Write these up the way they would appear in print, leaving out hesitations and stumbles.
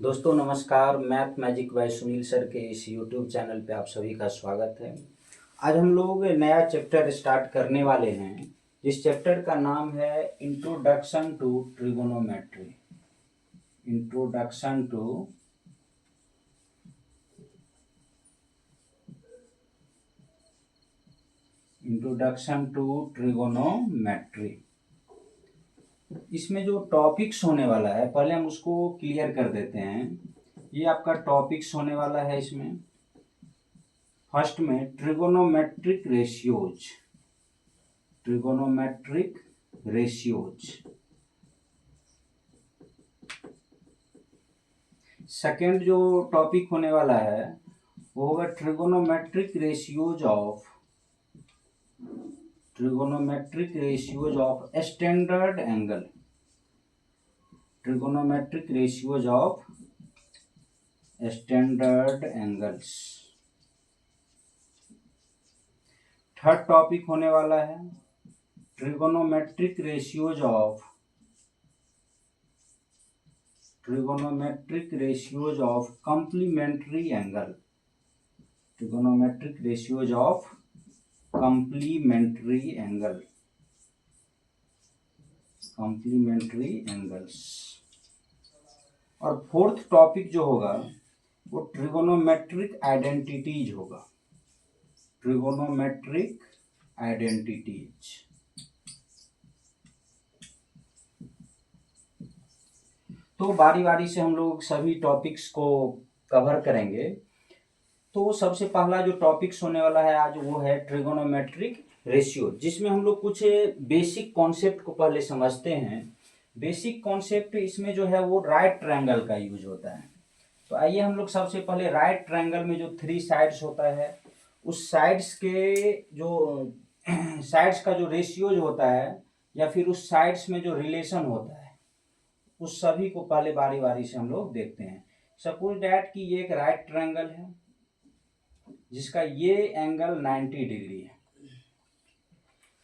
दोस्तों नमस्कार। Math magic by Sunil sir के इस यूट्यूब चैनल पे आप सभी का स्वागत है। आज हम लोग नया चैप्टर स्टार्ट करने वाले हैं जिस चैप्टर का नाम है introduction to trigonometry. Introduction to trigonometry. इसमें जो टॉपिक्स होने वाला है पहले हम उसको क्लियर कर देते हैं। ये आपका टॉपिक्स होने वाला है। इसमें फर्स्ट में ट्रिगोनोमेट्रिक रेशियोज। सेकेंड जो टॉपिक होने वाला है वो होगा trigonometric ratios of standard angle. Trigonometric ratios of standard angles. Third topic होने वाला है trigonometric ratios of complementary angle. Trigonometric ratios of complementary angles. और फोर्थ टॉपिक जो होगा वो ट्रिगोनोमेट्रिक आइडेंटिटीज होगा। Trigonometric identities. तो बारी बारी से हम लोग सभी टॉपिक्स को कवर करेंगे। तो सबसे पहला जो टॉपिक्स होने वाला है आज वो है ट्रिगोनोमेट्रिक रेशियो, जिसमें हम लोग कुछ बेसिक कॉन्सेप्ट को पहले समझते हैं। बेसिक कॉन्सेप्ट इसमें जो है वो राइट ट्रायंगल का यूज होता है। तो आइए हम लोग सबसे पहले राइट ट्रायंगल में जो 3 साइड्स होता है उस साइड्स के जो साइड्स का जो रेशियोज होता है या फिर उस साइड्स में जो रिलेशन होता है उस सभी को पहले बारी बारी से हम लोग देखते हैं। सपोज डैट कि ये एक राइट ट्रायंगल है जिसका ये एंगल 90 डिग्री है।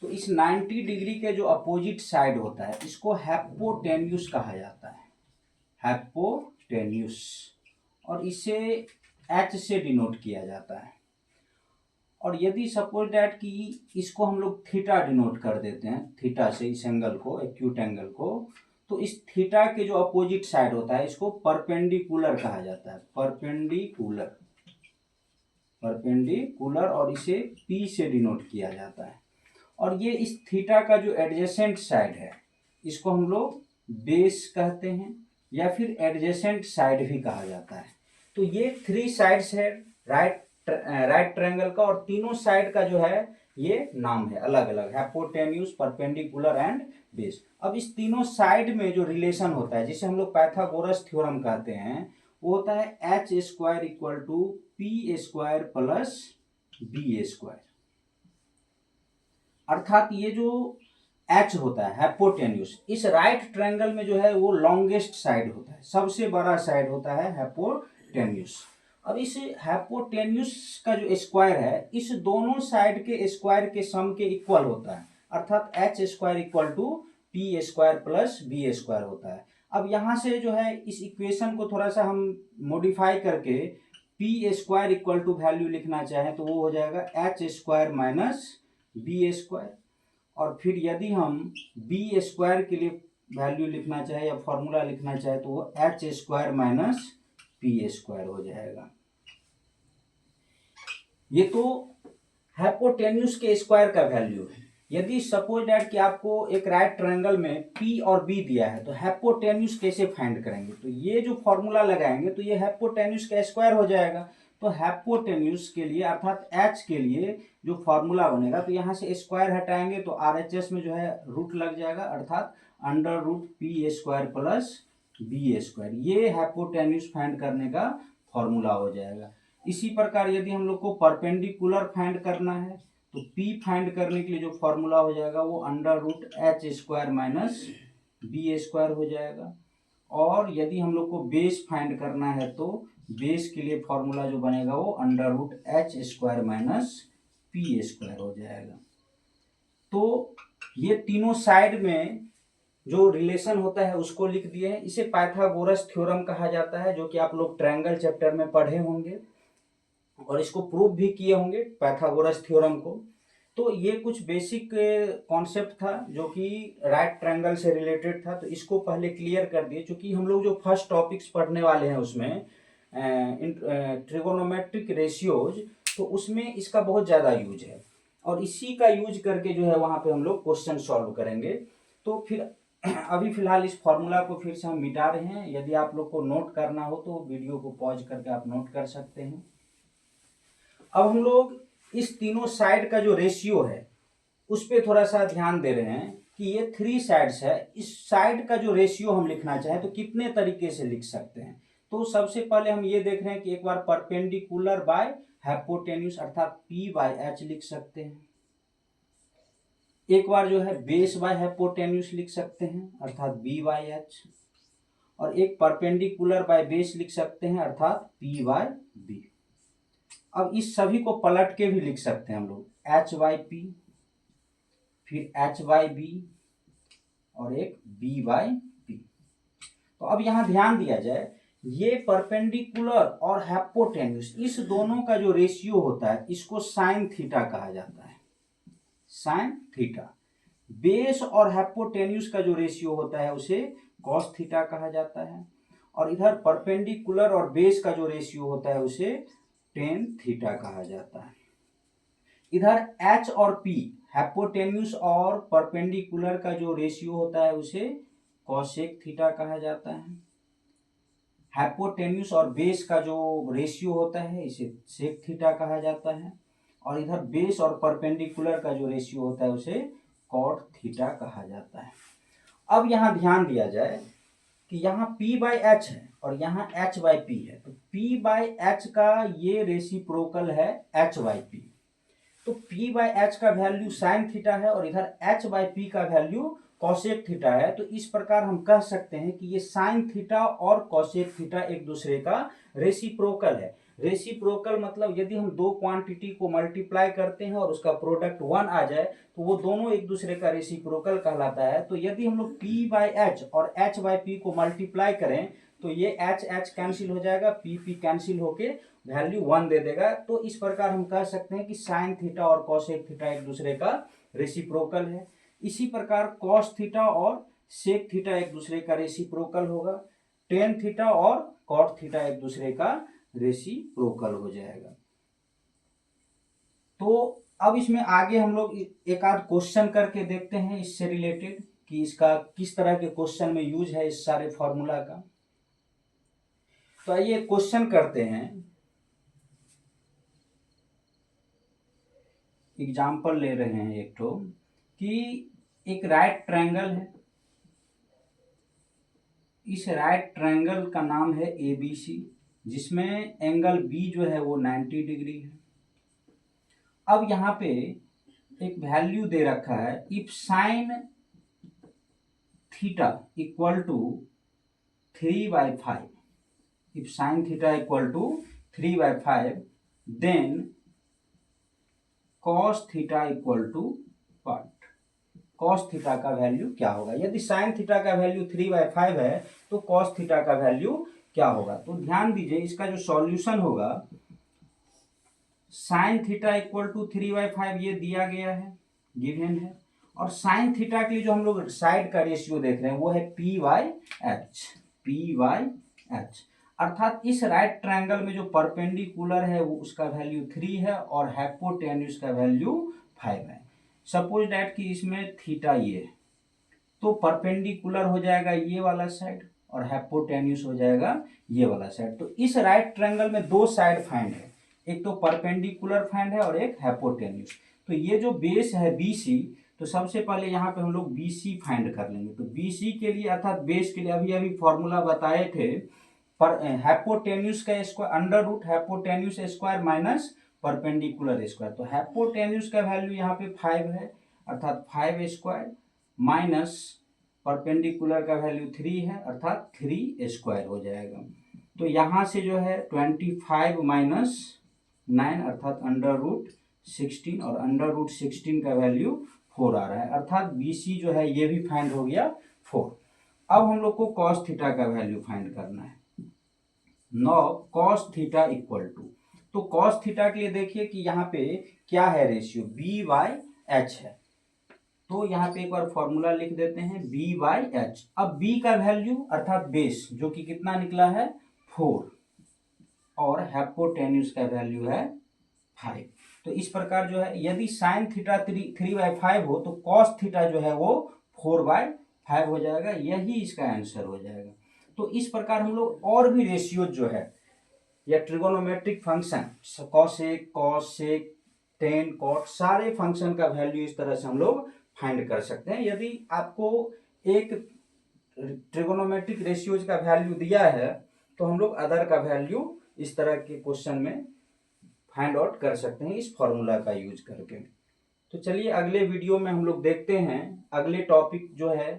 तो इस 90 डिग्री के जो अपोजिट साइड होता है इसको हाइपोटेन्यूज कहा जाता है। हाइपोटेन्यूज। और इसे H से डिनोट किया जाता है। और यदि सपोज डैट कि इसको हम लोग थीटा डिनोट कर देते हैं, थीटा से इस एंगल को, एक्यूट एंगल को, तो इस थीटा के जो अपोजिट साइड होता है इसको परपेंडिकुलर कहा जाता है। परपेंडिकुलर और इसे P से डिनोट किया जाता है। और ये इस थीटा का जो एडजेसेंट साइड है इसको हम लोग बेस कहते हैं या फिर एडजेसेंट साइड भी कहा जाता है। तो ये 3 साइड्स है राइट ट्रायंगल का, और तीनों साइड का जो है ये नाम है अलग अलग, हाइपोटेन्यूज, परपेंडिकुलर एंड बेस। अब इस तीनों साइड में जो रिलेशन होता है जिसे हम लोग पाइथागोरस थ्योरम कहते हैं वो होता है H² = P² प्लस B²। अर्थात ये जो H होता है हाइपोटेन्यूज इस राइट ट्रायंगल में जो है वो लॉन्गेस्ट साइड होता है, सबसे बड़ा साइड होता है हाइपोटेन्यूज। अब इस हाइपोटेन्यूज का जो स्क्वायर है इस दोनों साइड के स्क्वायर के सम के इक्वल होता है, अर्थात H² = P² प्लस B² होता है। अब यहाँ से जो है इस इक्वेशन को थोड़ा सा हम मॉडिफाई करके P² = वैल्यू लिखना चाहें तो वो हो जाएगा H² माइनस B²। और फिर यदि हम B² के लिए वैल्यू लिखना चाहे या फॉर्मूला लिखना चाहे तो वो H² माइनस P² हो जाएगा। ये तो हाइपोटेन्यूज के स्क्वायर का वैल्यू है। यदि सपोज दैट कि आपको एक राइट ट्रायंगल में P और B दिया है तो हाइपोटेन्यूज कैसे फाइंड करेंगे, तो ये जो फॉर्मूला लगाएंगे तो ये हाइपोटेन्यूज का स्क्वायर हो जाएगा। तो हाइपोटेन्यूज के लिए अर्थात H के लिए जो फॉर्मूला बनेगा तो यहाँ से स्क्वायर हटाएंगे तो RHS में जो है रूट लग जाएगा, अर्थात √P² प्लस B²। ये हाइपोटेन्यूज फाइंड करने का फॉर्मूला हो जाएगा। इसी प्रकार यदि हम लोग को परपेंडिकुलर फाइंड करना है तो P फाइंड करने के लिए जो फॉर्मूला हो जाएगा वो √H² माइनस B² हो जाएगा। और यदि हम लोग को बेस फाइंड करना है तो बेस के लिए फॉर्मूला जो बनेगा वो √H² माइनस P² हो जाएगा। तो ये तीनों साइड में जो रिलेशन होता है उसको लिख दिए हैं। इसे पाइथागोरस थ्योरम कहा जाता है, जो कि आप लोग ट्रायंगल चैप्टर में पढ़े होंगे और इसको प्रूव भी किए होंगे पाइथागोरस थ्योरम को। तो ये कुछ बेसिक कॉन्सेप्ट था जो कि राइट ट्रायंगल से रिलेटेड था, तो इसको पहले क्लियर कर दिए, क्योंकि हम लोग जो फर्स्ट टॉपिक्स पढ़ने वाले हैं उसमें ट्रिगोनोमेट्रिक रेशियोज, तो उसमें इसका बहुत ज़्यादा यूज है और इसी का यूज करके जो है वहाँ पे हम लोग क्वेश्चन सॉल्व करेंगे। तो फिर अभी फिलहाल इस फॉर्मूला को फिर से हम मिटा रहे हैं। यदि आप लोग को नोट करना हो तो वीडियो को पॉज करके आप नोट कर सकते हैं। अब हम लोग इस तीनों साइड का जो रेशियो है उस पर थोड़ा सा ध्यान दे रहे हैं कि ये 3 साइड्स है, इस साइड का जो रेशियो हम लिखना चाहें तो कितने तरीके से लिख सकते हैं। तो सबसे पहले हम ये देख रहे हैं कि एक बार परपेंडिकुलर बाय हाइपोटेन्यूज अर्थात P बाय H लिख सकते हैं, एक बार जो है बेस बाय हाइपोटेन्यूज लिख सकते हैं अर्थात B बाय H, और एक परपेंडिकुलर बाय बेस लिख सकते हैं अर्थात P बाय B। अब इस सभी को पलट के भी लिख सकते हैं हम लोग, H बाय P, फिर H बाय B और एक B बाय P। तो अब यहां ध्यान दिया जाए, ये परपेंडिकुलर और हाइपोटेन्यूज इस दोनों का जो रेशियो होता है इसको साइन थीटा कहा जाता है, साइन थीटा। बेस और हाइपोटेन्यूज का जो रेशियो होता है उसे कॉस थीटा कहा जाता है, और इधर परपेंडिकुलर और बेस का जो रेशियो होता है उसे टेन थीटा कहा जाता है। इधर H और P हाइपोटेन्यूज और परपेंडिकुलर का जो रेशियो होता है उसे कॉसेक थीटा कहा जाता है। हाइपोटेन्यूज और बेस का जो रेशियो होता है इसे सेक थीटा कहा जाता है, और इधर बेस और परपेंडिकुलर का जो रेशियो होता है उसे कॉट थीटा कहा जाता है। अब यहाँ ध्यान दिया जाए कि यहाँ P बाय H है और यहाँ H बाय P है, तो P बाय H का ये रेसिप्रोकल है H बाय P, तो P बाय H का वैल्यू साइन थीटा है और इधर H बाय P का वैल्यू कॉसेक थीटा है। तो इस प्रकार हम कह सकते हैं कि ये साइन थीटा और कॉसेक थीटा एक दूसरे का रेसिप्रोकल है। रेसिप्रोकल मतलब यदि हम दो क्वांटिटी को मल्टीप्लाई करते हैं और उसका प्रोडक्ट 1 आ जाए तो वो दोनों एक दूसरे का रेसिप्रोकल कहलाता है। तो यदि हम लोग P बाय H और H बाय P को मल्टीप्लाई करें तो ये H कैंसिल हो जाएगा, P कैंसिल होके वैल्यू 1 दे देगा। तो इस प्रकार हम कह सकते हैं कि साइन थीटा और कॉसेक थीटा एक दूसरे का रेसिप्रोकल है। इसी प्रकार कॉस थीटा और सेक थीटा एक दूसरे का रेसिप्रोकल होगा, टेन थीटा और कॉट थीटा एक दूसरे का रेसिप्रोकल हो जाएगा। तो अब इसमें आगे हम लोग एक आध क्वेश्चन करके देखते हैं इससे रिलेटेड कि इसका किस तरह के क्वेश्चन में यूज है इस सारे फॉर्मूला का। तो आइए क्वेश्चन करते हैं। एग्जाम्पल ले रहे हैं एक तो कि एक राइट ट्रायंगल है, इस राइट ट्रायंगल का नाम है ABC, जिसमें एंगल B जो है वो 90 डिग्री है। अब यहाँ पे एक वैल्यू दे रखा है, if sine theta equal to 3/5, if sine theta equal to 3/5 then cos theta equal to what, cos theta का वैल्यू क्या होगा। यदि साइन थीटा का वैल्यू 3/5 है तो कॉस थीटा का वैल्यू क्या होगा। तो ध्यान दीजिए, इसका जो सॉल्यूशन होगा, साइन थीटा इक्वल टू 3/5 ये दिया गया है, गिवन है, और साइन थीटा के लिए जो हम लोग साइड का रेशियो देख रहे हैं वो है P/H, P/H। अर्थात इस राइट ट्रायंगल में जो परपेंडिकुलर है वो उसका वैल्यू 3 है और हाइपोटेन्यूज का वैल्यू 5 है। सपोज दैट कि इसमें थीटा ये है तो परपेंडिकुलर हो जाएगा ये वाला साइड और हाइपोटेन्यूज हो जाएगा ये वाला साइड। तो इस राइट ट्रायंगल में दो साइड फाइंड है, एक तो परपेंडिकुलर फाइंड है और एक हाइपोटेन्यूज। तो ये जो बेस है BC, तो सबसे पहले यहाँ पे हम लोग BC फाइंड कर लेंगे। तो BC के लिए अर्थात बेस के लिए अभी अभी फॉर्मूला बताए थे, पर हाइपोटेन्यूज का square under root hypotenuse square minus perpendicular square. तो हाइपोटेन्यूज का वैल्यू यहाँ पे 5 है अर्थात 5 स्क्वायर माइनस परपेंडिकुलर का वैल्यू 3 है अर्थात 3 स्क्वायर हो जाएगा। तो यहाँ से जो है 25 माइनस 9 अर्थात अंडर रूट 16, और अंडर रूट 16 का वैल्यू 4 आ रहा है, अर्थात BC जो है ये भी फाइंड हो गया 4। अब हम लोग को कॉस थीटा का वैल्यू फाइंड करना है। Now cos theta equal to, तो कॉस थीटा के लिए देखिए कि यहाँ पे क्या है रेशियो, बी बाई एच है। तो यहाँ पे एक बार फॉर्मूला लिख देते हैं बी बाई एच। अब बी का वैल्यू अर्थात बेस जो कि कितना निकला है 4 और हाइपोटेन्यूज का वैल्यू है 5। तो इस प्रकार जो है यदि साइन थीटा 3/5 हो तो कॉस थीटा जो है वो 4/5 हो जाएगा। यही इसका आंसर हो जाएगा। तो इस प्रकार हम लोग और भी रेशियो जो है या trigonometric function cosec cosec tan cot सारे फंक्शन का वैल्यू इस तरह से हम लोग फाइंड कर सकते हैं। यदि आपको एक ट्रिगोनोमेट्रिक रेशियोज का वैल्यू दिया है तो हम लोग अदर का वैल्यू इस तरह के क्वेश्चन में फाइंड आउट कर सकते हैं इस फॉर्मूला का यूज करके। तो चलिए अगले वीडियो में हम लोग देखते हैं अगले टॉपिक जो है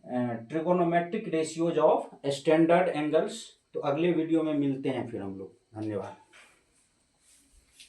trigonometric ratios of standard angles. तो अगले वीडियो में मिलते हैं फिर हम लोग। धन्यवाद।